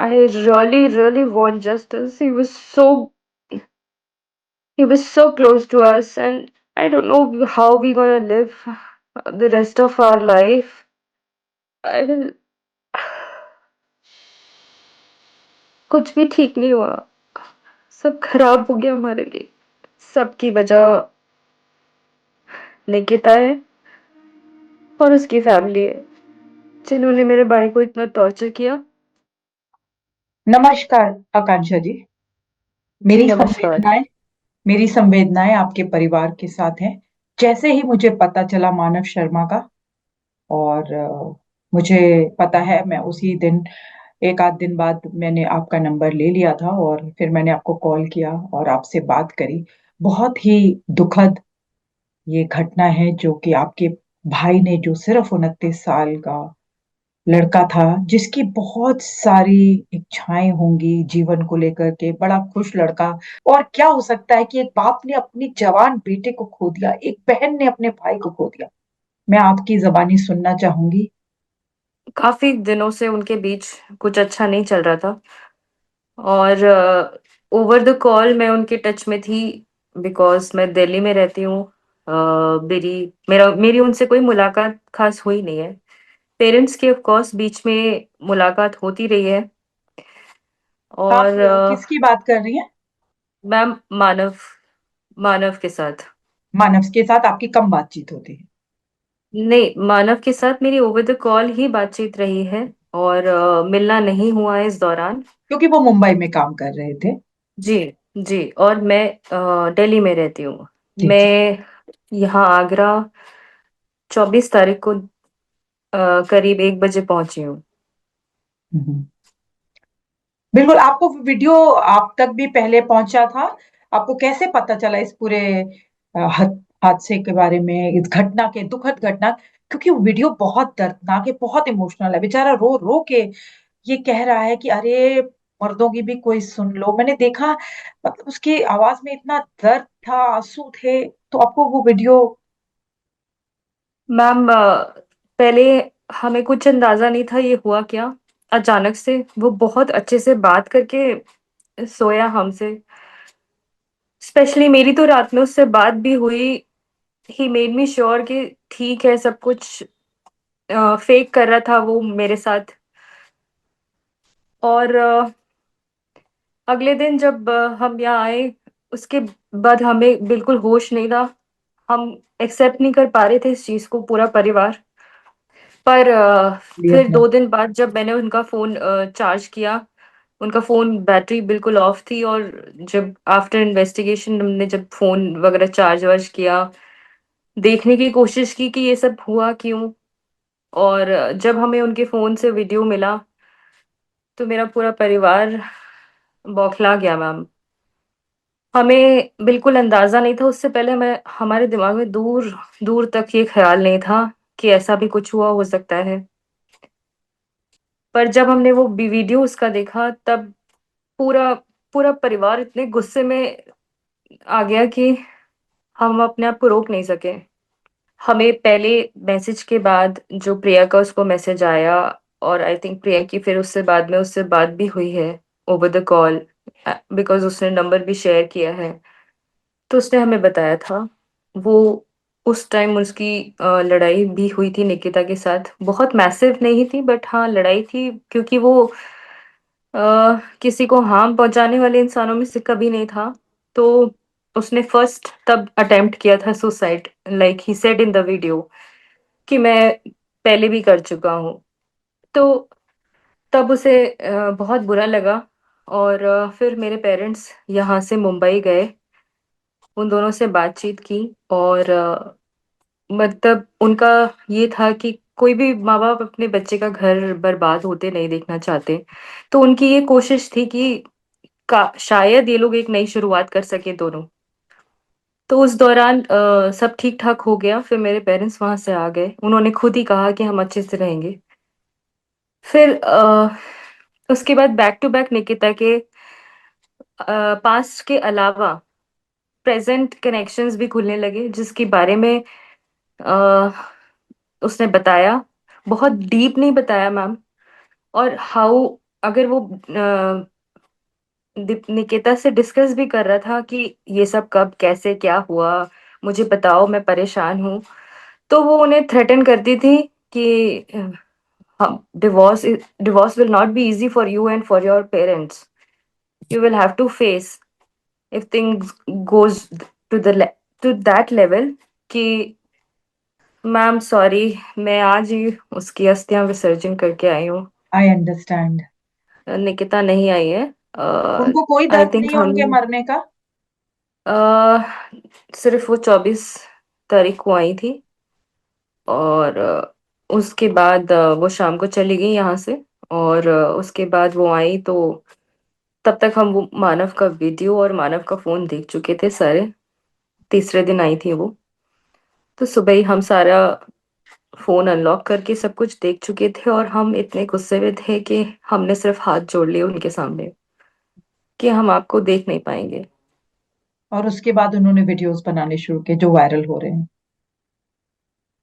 I really want justice. He was so close to us, and I don't know how we gonna live the rest of our life. I will कुछ भी ठीक नहीं हुआ. सब खराब हो गया हमारे लिए. सबकी वजह निकिता है और उसकी फैमिली है, जिन्होंने मेरे भाई को इतना टॉर्चर किया. नमस्कार आकांक्षा जी। जी मेरी नमस्कार. संवेदनाएं मेरी संवेदनाएं आपके परिवार के साथ हैं। जैसे ही मुझे पता चला मानव शर्मा का, और मुझे पता है, मैं उसी दिन एक आध दिन बाद मैंने आपका नंबर ले लिया था और फिर मैंने आपको कॉल किया और आपसे बात करी। बहुत ही दुखद ये घटना है जो कि आपके भाई ने, जो सिर्फ 29 साल का लड़का था, जिसकी बहुत सारी इच्छाएं होंगी जीवन को लेकर के, बड़ा खुश लड़का। और क्या हो सकता है कि एक बाप ने अपनी जवान बेटे को खो दिया, एक बहन ने अपने भाई को खो दिया। मैं आपकी जबानी सुनना चाहूंगी। काफी दिनों से उनके बीच कुछ अच्छा नहीं चल रहा था, और ओवर द कॉल मैं उनके टच में थी, बिकॉज मैं दिल्ली में रहती हूँ. मेरी उनसे कोई मुलाकात खास हुई नहीं है. पेरेंट्स की ऑफ कोर्स बीच में मुलाकात होती रही है. आप और किसकी बात कर रही हैं? मैम, मानव मानव के साथ. मानव के साथ आपकी कम बातचीत होती है? नहीं, मानव के साथ मेरी ओवर द कॉल ही बातचीत रही है, और मिलना नहीं हुआ है इस दौरान. क्योंकि वो मुंबई में काम कर रहे थे। जी, जी, और मैं दिल्ली में रहती हूँ. जी मैं जी। यहाँ आगरा 24 तारीख को करीब 1 बजे पहुंची हूँ. हम्म। बिल्कुल, आपको वीडियो आप तक भी पहले पहुंचा था? आपको कैसे पता चला इस पूरे हादसे के बारे में, इस घटना के, दुखद घटना? क्योंकि वो वीडियो बहुत दर्दनाक है, बहुत इमोशनल है। बेचारा रो रो के ये कह रहा है कि अरे, मर्दों की भी कोई सुन लो। मैंने देखा, मतलब उसकी आवाज में इतना दर्द था, आंसू थे। तो आपको वो वीडियो। मैम, पहले हमें कुछ अंदाजा नहीं था ये हुआ क्या. अचानक से वो बहुत अच्छे से बात करके सोया हमसे. स्पेशली मेरी तो रात में उससे बात भी हुई. ही मेड मी श्योर कि ठीक है सब कुछ. फेक कर रहा था वो मेरे साथ. और अगले दिन जब हम यहाँ आए, उसके बाद हमें बिल्कुल होश नहीं था. हम एक्सेप्ट नहीं कर पा रहे थे इस चीज को, पूरा परिवार. पर लिए फिर अपना। 2 दिन बाद जब मैंने उनका फोन चार्ज किया, उनका फोन बैटरी बिल्कुल ऑफ थी. और जब आफ्टर इन्वेस्टिगेशन हमने जब फोन वगैरह चार्ज वार्ज किया, देखने की कोशिश की कि ये सब हुआ क्यों. और जब हमें उनके फोन से वीडियो मिला, तो मेरा पूरा परिवार बौखला गया मैम. हमें बिल्कुल अंदाजा नहीं था. उससे पहले हमें हमारे दिमाग में दूर दूर तक ये ख्याल नहीं था कि ऐसा भी कुछ हुआ हो सकता है. पर जब हमने वो वीडियो उसका देखा, तब पूरा पूरा परिवार इतने गुस्से में आ गया कि हम अपने आप को रोक नहीं सके. हमें पहले मैसेज के बाद जो प्रिया का उसको मैसेज आया, और आई थिंक प्रिया की फिर उससे बाद में उससे बात भी हुई है ओवर द कॉल, बिकॉज उसने नंबर भी शेयर किया है. तो उसने हमें बताया था वो उस टाइम उसकी लड़ाई भी हुई थी निकिता के साथ. बहुत मैसिव नहीं थी, बट हाँ लड़ाई थी, क्योंकि वो किसी को हार्म पहुंचाने वाले इंसानों में से कभी नहीं था. तो उसने फर्स्ट तब अटेम्प्ट किया था suicide, like he said in the video कि मैं पहले भी कर चुका हूँ. तो तब उसे बहुत बुरा लगा. और फिर मेरे पेरेंट्स यहाँ से मुंबई गए, उन दोनों से बातचीत की. और मतलब उनका ये था कि कोई भी माँ बाप अपने बच्चे का घर बर्बाद होते नहीं देखना चाहते. तो उनकी ये कोशिश थी कि शायद ये लोग एक नई शुरुआत कर सके दोनों. तो उस दौरान सब ठीक ठाक हो गया. फिर मेरे पेरेंट्स वहां से आ गए, उन्होंने खुद ही कहा कि हम अच्छे से रहेंगे. फिर उसके बाद बैक टू बैक निकिता के पास्ट के अलावा प्रेजेंट कनेक्शंस भी खुलने लगे, जिसके बारे में अ, उसने बताया. बहुत डीप नहीं बताया मैम. और हाउ अगर वो निकिता से डिस्कस भी कर रहा था कि ये सब कब कैसे क्या हुआ, मुझे बताओ, मैं परेशान हूँ, तो वो उन्हें थ्रेटन करती थी कि हम divorce will not be easy for you and for your parents, you will have to face if things goes to the to that level कि मैम सॉरी, मैं आज ही उसकी अस्थियां विसर्जन करके आई हूँ। I understand. निकिता नहीं आई है। उनको कोई आई दर्द नहीं थिंक है हम उनके मरने का? सिर्फ वो 24 तारीख को आई थी, और उसके बाद वो शाम को चली गई यहाँ से, और उसके बाद वो आई तो तब तक हम वो मानव का वीडियो और मानव का फोन देख चुके थे सारे। तीसरे दिन आई थी वो, तो सुबह ही हम सारा फोन अनलॉक करके सब कुछ देख चुके थे, और हम इतने गुस्से में थे कि हमने सिर्फ हाथ जोड़ लिए उनके सामने कि हम आपको देख नहीं पाएंगे। और उसके बाद उन्होंने वीडियोस बनाने शुरू किए जो वायरल हो रहे हैं?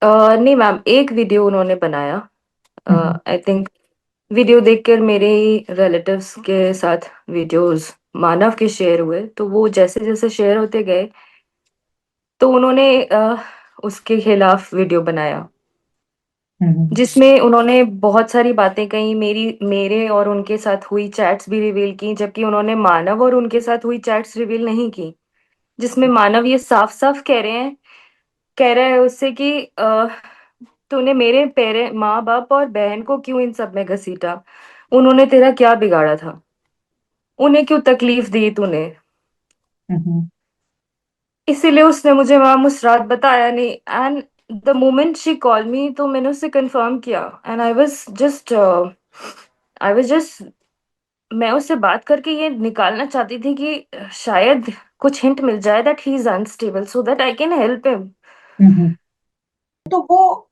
नहीं मैम, एक वीडियो उन्होंने बनाया। हम्म। आई थिंक वीडियो देखकर मेरे ही रिलेटिव्स के साथ वीडियोस मानव के शेयर हुए, तो वो जैसे जैसे शेयर होते गए तो उन्होंने उसके खिलाफ वीडियो बनाया, हम्म। जिसमें उन्होंने बहुत सारी बातें कही, मेरे और उनके साथ हुई चैट्स भी रिवील की, जबकि उन्होंने मानव और उनके साथ हुई चैट्स रिवील नहीं की। जिसमें मानव ये साफ साफ कह रहा है उससे कि तूने मेरे पेरे माँ बाप और बहन को क्यों इन सब में घसीटा, उन्होंने तेरा क्या बिगाड़ा था, उन्हें क्यों तकलीफ दी तूने। हम्म। इसीलिए उसने मुझे मैम उस रात बताया नहीं, and the moment she call मी तो मैंने उससे कंफर्म किया, एंड आई वाज जस्ट मैं उससे बात करके ये निकालना चाहती थी कि शायद कुछ हिंट मिल जाए that he is unstable so that I can help him. Hmm. तो वो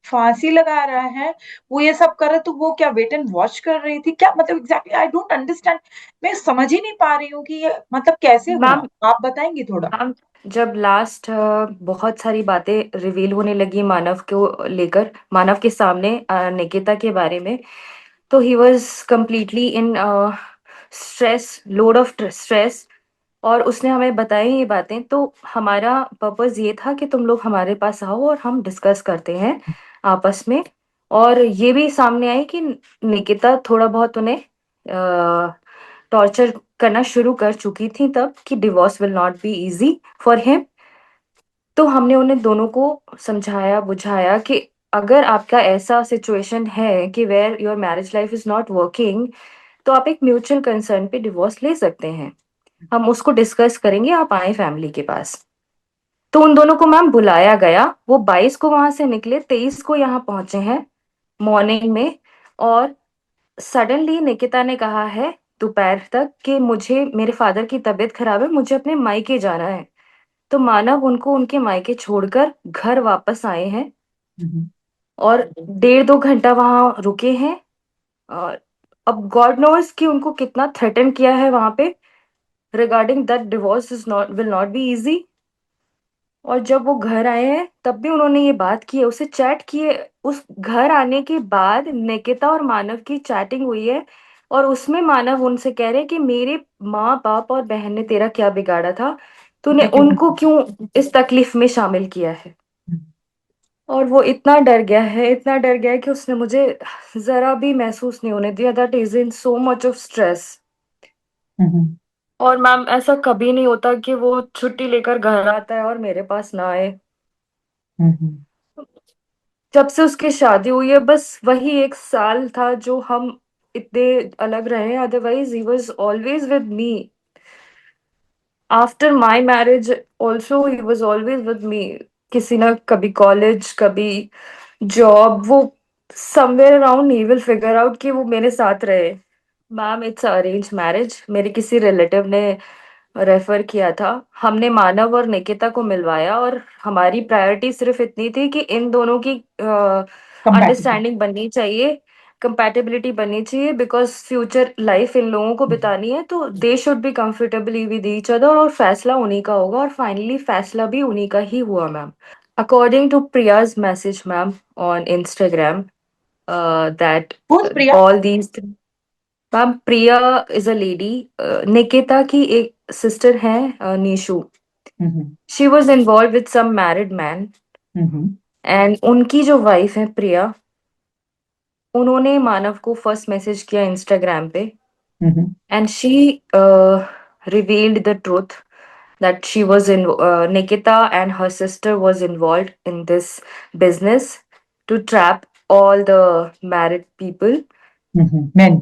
फांसी लगा रहा है, वो ये सब कर रहा है, तो वो क्या वेट एंड वॉच कर रही थी क्या? मतलब एग्जैक्टली आई डोंट अंडरस्टैंड। मैं समझ ही नहीं पा रही हूँ कि ये मतलब कैसे हुआ। मैम आप बताएंगी थोड़ा? मैम जब लास्ट बहुत सारी बातें रिवील होने लगी मानव को लेकर, मानव के सामने निकिता के बारे में, तो he was completely in stress, load of stress, और उसने हमें बताई ये बातें, तो हमारा पर्पस ये था कि तुम लोग हमारे पास आओ और हम डिस्कस करते हैं आपस में। और ये भी सामने आई कि निकिता थोड़ा बहुत उन्हें टॉर्चर करना शुरू कर चुकी थी तब, कि divorce will not be easy for him. तो हमने उन्हें दोनों को समझाया बुझाया कि अगर आपका ऐसा सिचुएशन है कि where your marriage life is not working, तो आप एक म्यूचुअल कंसर्न पे डिवोर्स ले सकते हैं, हम उसको डिस्कस करेंगे, आप आए फैमिली के पास। तो उन दोनों को मैम बुलाया गया, वो 22 को वहां से निकले, 23 को यहाँ पहुंचे हैं मॉर्निंग में। और सडनली निकिता ने कहा है दोपहर तक कि मुझे, मेरे फादर की तबीयत खराब है, मुझे अपने मायके जाना है। तो मानव उनको उनके मायके छोड़कर घर वापस आए हैं, हम्म। और 1.5 2 घंटा वहां रुके हैं। और अब गॉड नोज कि उनको कितना थ्रेटन किया है वहां पे, regarding that divorce is not will not be easy. और जब वो घर आए हैं तब भी उन्होंने ये बात की है, उससे चैट की है। उस घर आने के बाद निकिता और मानव की चैटिंग हुई है, और उसमें मानव उनसे कह रहे हैं कि मेरे माँ बाप और बहन ने तेरा क्या बिगाड़ा था, तूने मैं क्यों उनको नहीं? क्यों इस तकलीफ में शामिल किया है। और वो इतना डर गया है, इतना डर गया है कि उसने मुझे जरा भी महसूस नहीं होने दिया that is in so much of stress. Hmm. और मैम ऐसा कभी नहीं होता कि वो छुट्टी लेकर घर आता है और मेरे पास ना आए। हम्म। जब से उसकी शादी हुई है बस वही 1 साल था जो हम इतने अलग रहे, otherwise he was always with me. After my marriage also he was always with me. किसी ना, कभी कॉलेज, कभी जॉब, वो somewhere around he will figure out कि वो मेरे साथ रहे। मैम इट्स अरेंज मैरिज, मेरे किसी रिलेटिव ने रेफर किया था, हमने मानव और निकिता को मिलवाया, और हमारी प्रायोरिटी सिर्फ इतनी थी कि इन दोनों की कंपैटिबल। अंडरस्टैंडिंग बननी चाहिए, कंपैटिबिलिटी बननी चाहिए, बिकॉज फ्यूचर लाइफ इन लोगों को बितानी है, तो they should be comfortable with each other, और फैसला उन्हीं का होगा, और फाइनली फैसला भी उन्हीं का ही हुआ ma'am. According to Priya's message ma'am on Instagram, that who's Priya? all these ma'am, Priya is a lady. Nikita की एक सिस्टर है, Nishu. Hmm. She was involve with some married man, hmm. And उनकी जो वाइफ है प्रिया, उन्होंने मानव को फर्स्ट मैसेज किया इंस्टाग्राम पे, hmm. And she revealed the truth that she was in Nikita and her sister was involved in this business to trap all the married people, man.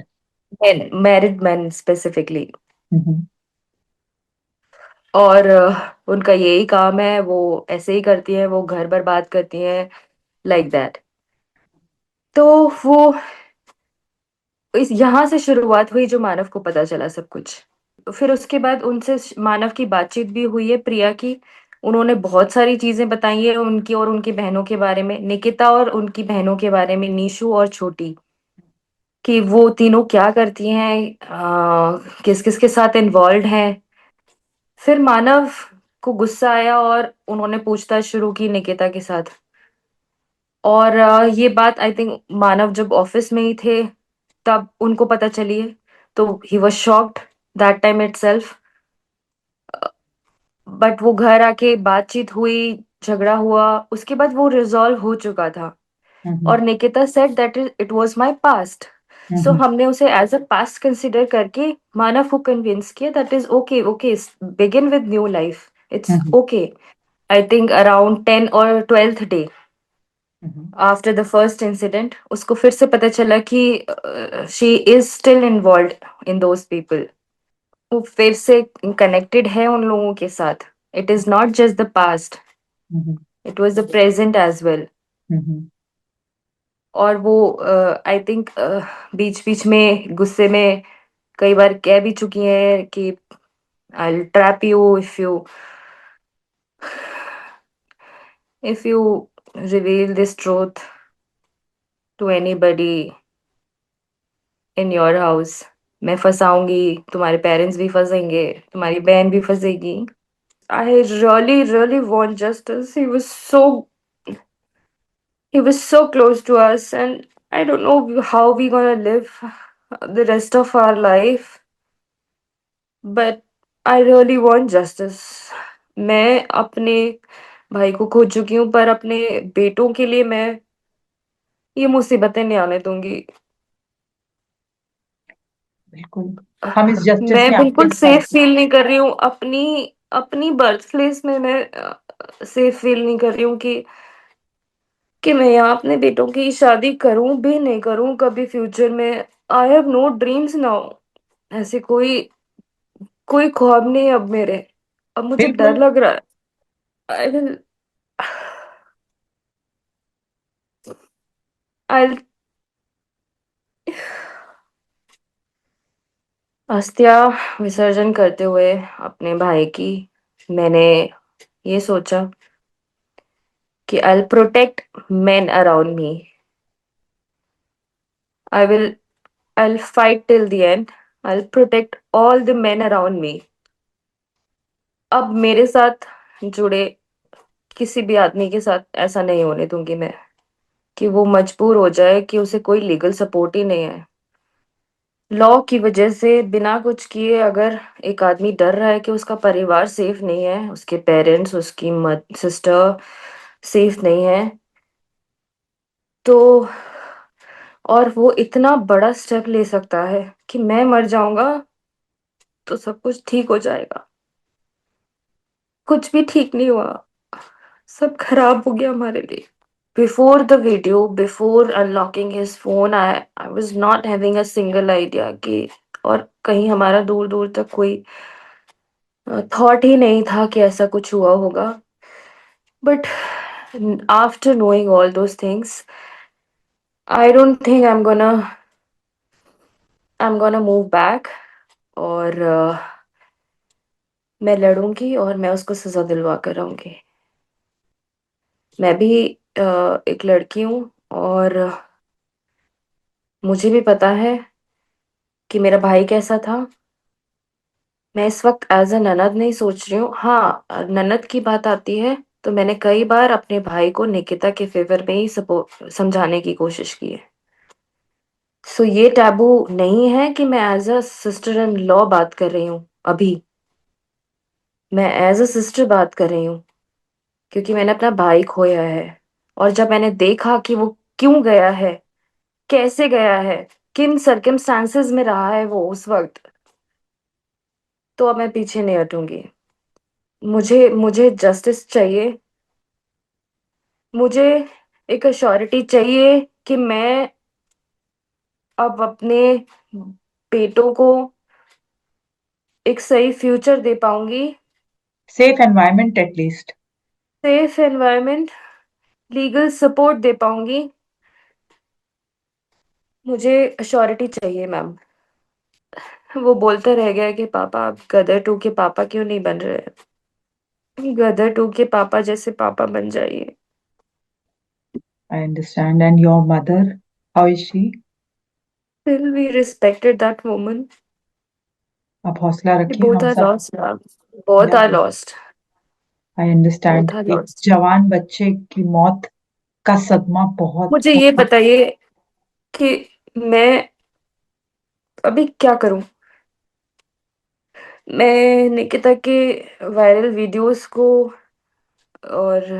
married men specifically. हम्म। और उनका यही काम है, वो ऐसे ही करती है, वो घर बर्बाद करती हैं, लाइक दैट। तो वो इस यहाँ से शुरुआत हुई, जो मानव को पता चला सब कुछ। तो फिर उसके बाद उनसे मानव की बातचीत भी हुई है, प्रिया की। उन्होंने बहुत सारी चीजें बताई है उनकी और उनकी बहनों के बारे में, निकिता और उनकी बहनों के बारे में, नीशु और छोटी, कि वो तीनों क्या करती हैं, किस किस के साथ इन्वॉल्व हैं। फिर मानव को गुस्सा आया और उन्होंने पूछताछ शुरू की निकिता के साथ। और ये बात आई थिंक मानव जब ऑफिस में ही थे तब उनको पता चली है। तो he was shocked that time itself. But वो घर आके बातचीत हुई, झगड़ा हुआ, उसके बाद वो रिजॉल्व हो चुका था। हम्म। और Nikita said that it was my past. So hmm. हमने उसे एज अ पास्ट कंसिडर करके मानव को कन्विंस किया that is okay, okay, begin with new life, it's hmm. Okay. I think around 10 और 12th day hmm. After the first incident, उसको फिर से पता चला कि she is still involve in those people. वो फिर से कनेक्टेड है उन लोगों के साथ। It is not just the past, hmm. It was the present as well. Hmm. और वो आई थिंक बीच बीच में गुस्से में कई बार कह भी चुकी हैं कि I trap you if you reveal this truth to anybody in your house, मैं फंसाऊंगी, तुम्हारे पेरेंट्स भी फंसेंगे, तुम्हारी बहन भी फंसेगी। I really really want justice. He was so close to us, and I don't know how we gonna live the rest of our life, but I really want justice. मैं अपने भाई को खो चुकी हूँ, पर अपने बेटों के लिए मैं ये मुसीबतें नहीं आने दूंगी। बिल्कुल। हम इस जस्टिस मैं में आपके बिल्कुल साथ सेफ फील नहीं कर रही हूँ अपनी अपनी बर्थ प्लेस में। मैं सेफ फील नहीं कर रही हूँ कि मैं यहाँ अपने बेटों की शादी करूं भी नहीं करूं कभी फ्यूचर में। I have know dreams now. ऐसे कोई कोई ख्वाब नहीं अब मेरे। अब मुझे डर बिल्कुल। लग रहा है। आई विल आई अस्थिया विसर्जन करते हुए अपने भाई की, मैंने ये सोचा कि I protect men around me. I will I fight till the end. I protect all the men around me. अब मेरे साथ जुड़े किसी भी आदमी के साथ ऐसा नहीं होने दूंगी मैं, कि वो मजबूर हो जाए कि उसे कोई लीगल सपोर्ट ही नहीं है। लॉ की वजह से बिना कुछ किए अगर एक आदमी डर रहा है कि उसका परिवार सेफ नहीं है, उसके पेरेंट्स, उसकी सिस्टर सेफ नहीं है, तो और वो इतना बड़ा स्टेप ले सकता है कि मैं मर जाऊंगा तो सब कुछ ठीक हो जाएगा। कुछ भी ठीक नहीं हुआ, सब खराब हो गया हमारे लिए। Before the video, before unlocking his phone, I was not having a single idea कि और कहीं हमारा दूर दूर तक कोई थॉट ही नहीं था कि ऐसा कुछ हुआ होगा। But after knowing all those things, I don't think I'm gonna move back। और मैं लड़ूंगी और मैं उसको सजा दिलवा कर रहूंगी। मैं भी एक लड़की हूँ, और मुझे भी पता है कि मेरा भाई कैसा था। मैं इस वक्त एज अ ननद नहीं सोच रही हूँ। हाँ, ननद की बात आती है तो मैंने कई बार अपने भाई को निकिता के फेवर में ही सपोर्ट समझाने की कोशिश की है। सो ये टैबू नहीं है कि मैं as a sister in law बात कर रही हूँ अभी। मैं एज अ सिस्टर बात कर रही हूँ, क्योंकि मैंने अपना भाई खोया है। और जब मैंने देखा कि वो क्यों गया है, कैसे गया है, किन सर्कमस्टांसेस में रहा है वो उस वक्त, तो अब मैं पीछे नहीं हटूंगी। मुझे मुझे जस्टिस चाहिए। मुझे एक अश्योरिटी चाहिए कि मैं अब अपने बेटों को एक सही फ्यूचर दे पाऊंगी। Safe environment at least. Safe environment, legal support दे पाऊंगी। मुझे अश्योरिटी चाहिए मैम। वो बोलता रह गया कि पापा आप गदर टू के पापा क्यों नहीं बन रहे। गदर टू के पापा जैसे पापा बन जाइए। I understand. And your mother, how is she? Still we respected that woman. आप हौसला We रखिए, both हम are सब lost now. Both are बिल्कुल। lost. I understand. Both are एक lost. जवान बच्चे की मौत का सदमा बहुत मुझे ये बहुत। बताइए कि मैं अभी क्या करूं। मैं निकिता के वायरल वीडियोस को और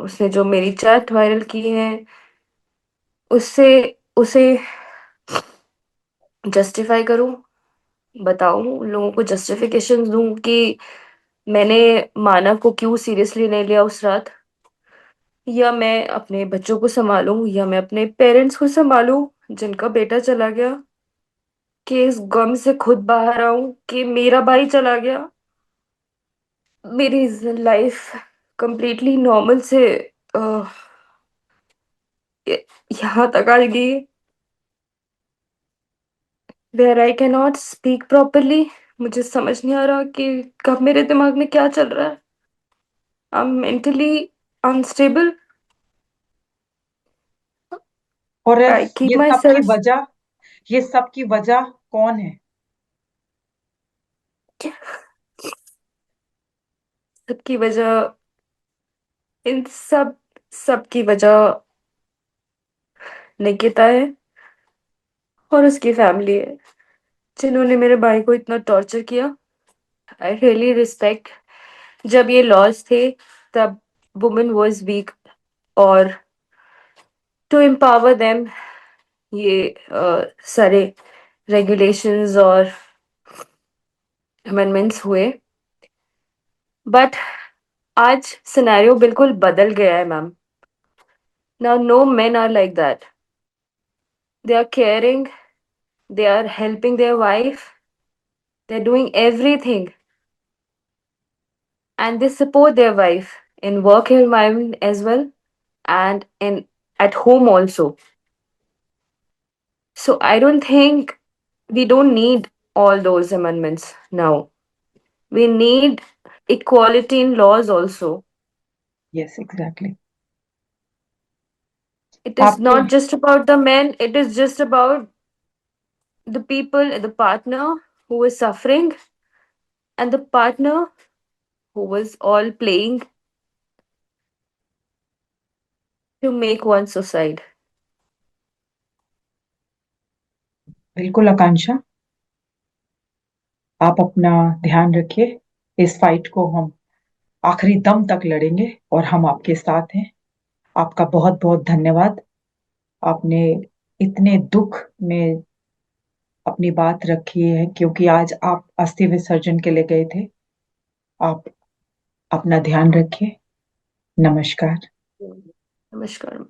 उसने जो मेरी चैट वायरल की है उससे उसे जस्टिफाई करूं, बताऊं उन लोगों को, जस्टिफिकेशन दूं कि मैंने मानव को क्यों सीरियसली नहीं लिया उस रात, या मैं अपने बच्चों को संभालूं, या मैं अपने पेरेंट्स को संभालूं जिनका बेटा चला गया, कि इस गम से खुद बाहर आऊं कि मेरा भाई चला गया। मेरी लाइफ कंप्लीटली नॉर्मल से अ, यहाँ तक आ गई where I can not speak properly. मुझे समझ नहीं आ रहा कि कब मेरे दिमाग में क्या चल रहा है। I am mentally unstable. और आई कीप ये माई सब की सेल्फ। वजह, ये सब की वजह कौन है? सबकी वजह, इन सब की वजह निकिता है और उसकी फैमिली है, जिन्होंने मेरे भाई को इतना टॉर्चर किया। आई रियली रिस्पेक्ट, जब ये लॉज थे तब वुमेन वाज वीक, और टू एम्पावर देम ये सारे रेगुलेशंस और अमेंडमेंट्स हुए। बट आज सिनेरियो बिल्कुल बदल गया है ma'am. Now no men are like that. They are caring, they are helping their wife, they are doing everything, and they support their wife in work environment as well, and in at home also. So I don't think we don't need all those amendments now. We need equality in laws also. Yes exactly. It is आपके not just about the men, it is just about the people, the partner who is suffering, and the partner who was all playing to make one suicide. बिल्कुल आकांक्षा, आप अपना ध्यान रखिए। इस fight को हम आखिरी दम तक लड़ेंगे और हम आपके साथ हैं। आपका बहुत बहुत धन्यवाद। आपने इतने दुख में अपनी बात रखी है, क्योंकि आज आप अस्थि विसर्जन के लिए गए थे। आप अपना ध्यान रखिए। नमस्कार। नमस्कार।